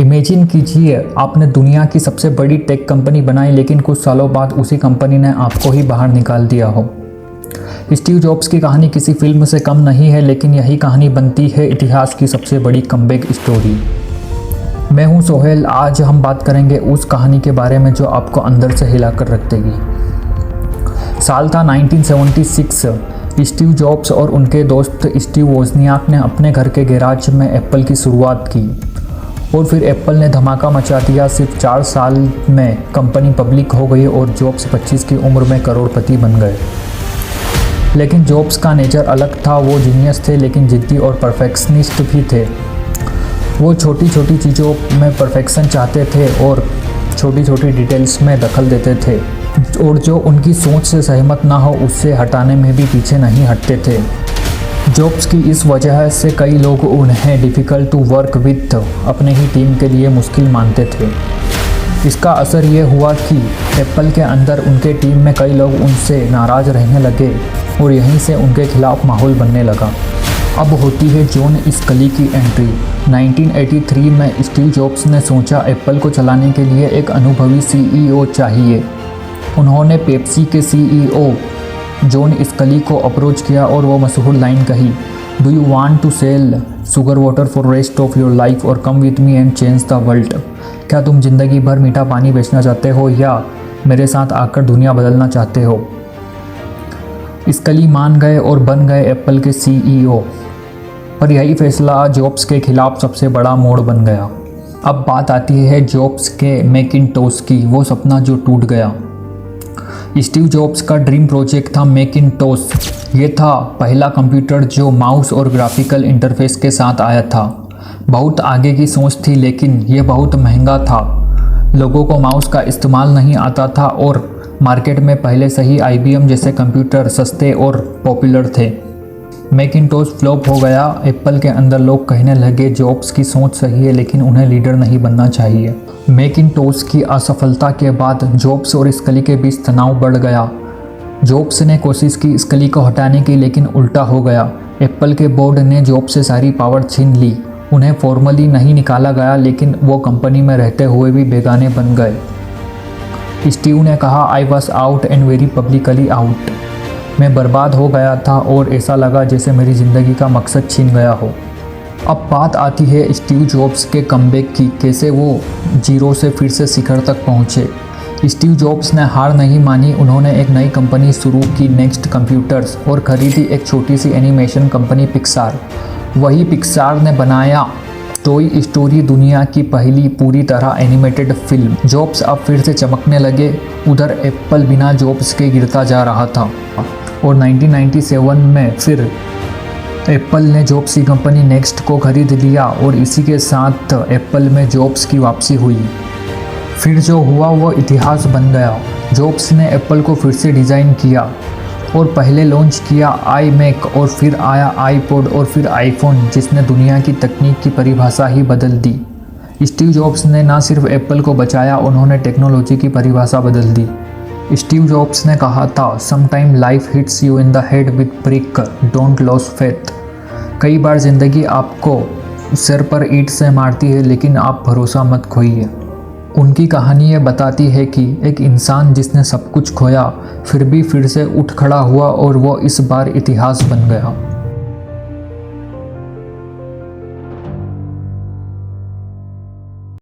Imagine कीजिए आपने दुनिया की सबसे बड़ी टेक कंपनी बनाई, लेकिन कुछ सालों बाद उसी कंपनी ने आपको ही बाहर निकाल दिया हो। स्टीव जॉब्स की कहानी किसी फिल्म से कम नहीं है, लेकिन यही कहानी बनती है इतिहास की सबसे बड़ी कमबैक स्टोरी। मैं हूं सोहेल। आज हम बात करेंगे उस कहानी के बारे में जो आपको अंदर से हिला कर रख देगी। साल था 1976। स्टीव जॉब्स और उनके दोस्त स्टीव वोजनियाक ने अपने घर के गैराज में एप्पल की शुरुआत की और फिर एप्पल ने धमाका मचा दिया। सिर्फ 4 साल में कंपनी पब्लिक हो गई और जॉब्स 25 की उम्र में करोड़पति बन गए। लेकिन जॉब्स का नेचर अलग था। वो जीनियस थे, लेकिन जिद्दी और परफेक्शनिस्ट भी थे। वो छोटी छोटी चीज़ों में परफेक्शन चाहते थे और छोटी छोटी डिटेल्स में दखल देते थे, और जो उनकी सोच से सहमत ना हो उससे हटाने में भी पीछे नहीं हटते थे। जॉब्स की इस वजह से कई लोग उन्हें डिफ़िकल्ट टू वर्क विथ, अपने ही टीम के लिए मुश्किल मानते थे। इसका असर ये हुआ कि एप्पल के अंदर उनके टीम में कई लोग उनसे नाराज़ रहने लगे और यहीं से उनके खिलाफ माहौल बनने लगा। अब होती है जॉन स्कली की एंट्री। 1983 में स्टीव जॉब्स ने सोचा एप्पल को चलाने के लिए एक अनुभवी CEO चाहिए। उन्होंने पेप्सी के CEO जॉन स्कली को अप्रोच किया और वो मशहूर लाइन कही, do you want to sell sugar water for rest of your life और come with me and change the world. क्या तुम ज़िंदगी भर मीठा पानी बेचना चाहते हो या मेरे साथ आकर दुनिया बदलना चाहते हो। स्कली मान गए और बन गए एप्पल के CEO। पर यही फैसला जॉब्स के खिलाफ सबसे बड़ा मोड़ बन गया। अब बात आती है जॉब्स के मैकिंटोश की, वो सपना जो टूट गया। स्टीव जॉब्स का ड्रीम प्रोजेक्ट था मैकिंटोश। ये था पहला कंप्यूटर जो माउस और ग्राफिकल इंटरफेस के साथ आया था। बहुत आगे की सोच थी, लेकिन ये बहुत महंगा था। लोगों को माउस का इस्तेमाल नहीं आता था और मार्केट में पहले से ही IBM जैसे कंप्यूटर सस्ते और पॉपुलर थे। मैकिंटोश फ्लॉप हो गया। एप्पल के अंदर लोग कहने लगे जॉब्स की सोच सही है, लेकिन उन्हें लीडर नहीं बनना चाहिए। मैकिंटोश की असफलता के बाद जॉब्स और स्कली के बीच तनाव बढ़ गया। जॉब्स ने कोशिश की स्कली को हटाने की, लेकिन उल्टा हो गया। एप्पल के बोर्ड ने जॉब्स से सारी पावर छीन ली। उन्हें फॉर्मली नहीं निकाला गया, लेकिन वो कंपनी में रहते हुए भी बेगाने बन गए। स्टीव ने कहा, I was out and very publicly out. मैं बर्बाद हो गया था और ऐसा लगा जैसे मेरी ज़िंदगी का मकसद छीन गया हो। अब बात आती है स्टीव जॉब्स के कमबैक की, कैसे वो जीरो से फिर से शिखर तक पहुँचे। स्टीव जॉब्स ने हार नहीं मानी। उन्होंने एक नई कंपनी शुरू की, नेक्स्ट कंप्यूटर्स, और ख़रीदी एक छोटी सी एनिमेशन कंपनी पिक्सार। वही पिक्सार ने बनाया टॉय स्टोरी, दुनिया की पहली पूरी तरह एनिमेटेड फिल्म। जॉब्स अब फिर से चमकने लगे। उधर एप्पल बिना जॉब्स के गिरता जा रहा था और 1997 में फिर एप्पल ने जॉब्स की कंपनी नेक्स्ट को खरीद लिया और इसी के साथ एप्पल में जॉब्स की वापसी हुई। फिर जो हुआ वो इतिहास बन गया। जॉब्स ने एप्पल को फिर से डिज़ाइन किया और पहले लॉन्च किया iMac और फिर आया iPod और फिर iPhone, जिसने दुनिया की तकनीक की परिभाषा ही बदल दी। स्टीव जॉब्स ने ना सिर्फ एप्पल को बचाया, उन्होंने टेक्नोलॉजी की परिभाषा बदल दी। स्टीव जॉब्स ने कहा था, sometime life hits you in the head with brick, don't loss faith. कई बार ज़िंदगी आपको सिर पर ईंट से मारती है, लेकिन आप भरोसा मत खोइए। उनकी कहानी ये बताती है कि एक इंसान जिसने सब कुछ खोया फिर भी फिर से उठ खड़ा हुआ और वो इस बार इतिहास बन गया।